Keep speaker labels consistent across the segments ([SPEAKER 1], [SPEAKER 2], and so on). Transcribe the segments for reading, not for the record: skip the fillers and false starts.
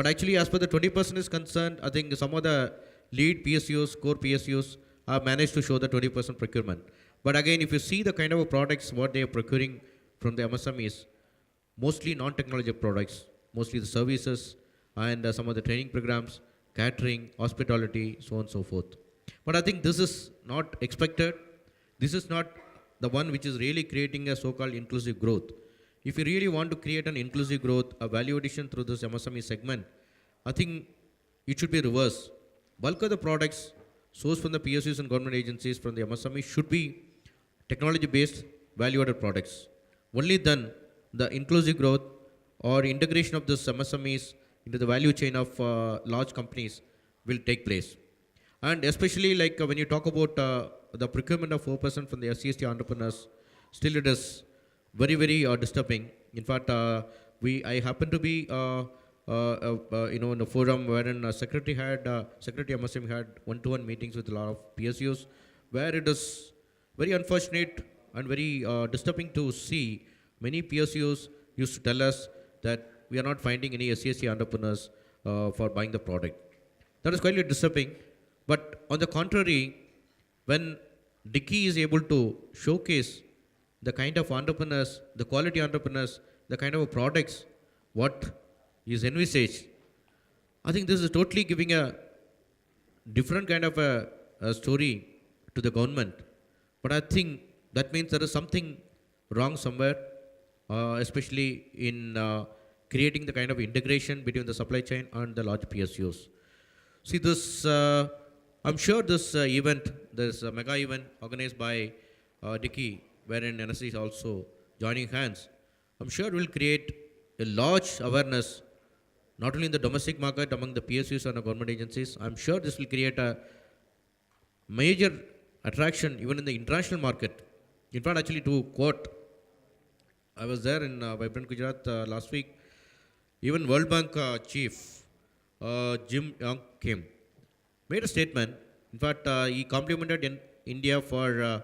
[SPEAKER 1] But actually, as per the 20% is concerned, I think some of the lead PSUs, core PSUs, have managed to show the 20% procurement. But again, if you see the kind of products what they are procuring from the MSMEs, mostly non-technology products, mostly the services and some of the training programs, catering, hospitality, so on and so forth. But I think this is not expected. This is not the one which is really creating a so-called inclusive growth. If you really want to create an inclusive growth, a value addition through this MSME segment, I think it should be reverse. Bulk of the products sourced from the PSUs and government agencies from the MSME should be technology-based value-added products. Only then the inclusive growth or integration of this MSMEs into the value chain of large companies will take place. And especially like when you talk about the procurement of 4% from the SCST entrepreneurs, still it is very, very disturbing. In fact, I happen to be in a forum wherein Secretary MSM had one-to-one meetings with a lot of PSUs, where it is very unfortunate and very disturbing to see many PSUs used to tell us that we are not finding any SCST entrepreneurs for buying the product. That is quite disturbing. But on the contrary, when Dickey is able to showcase the kind of entrepreneurs, the quality entrepreneurs, the kind of products, what is envisaged, I think this is totally giving a different kind of a story to the government. But I think that means there is something wrong somewhere, especially in creating the kind of integration between the supply chain and the large PSUs. See this, I'm sure this event, this mega event organized by Dickey, wherein NSIC is also joining hands, I'm sure will create a large awareness, not only in the domestic market among the PSUs and the government agencies. I'm sure this will create a major attraction even in the international market. In fact, actually to quote, I was there in Vibrant Gujarat last week, even World Bank chief Jim Young Kim made a statement. In fact, he complimented India for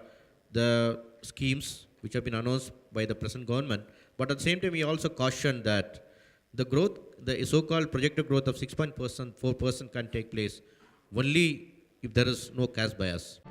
[SPEAKER 1] the schemes which have been announced by the present government. But at the same time, he also cautioned that the growth, the so-called projected growth of 6% 4% can take place only if there is no cash bias.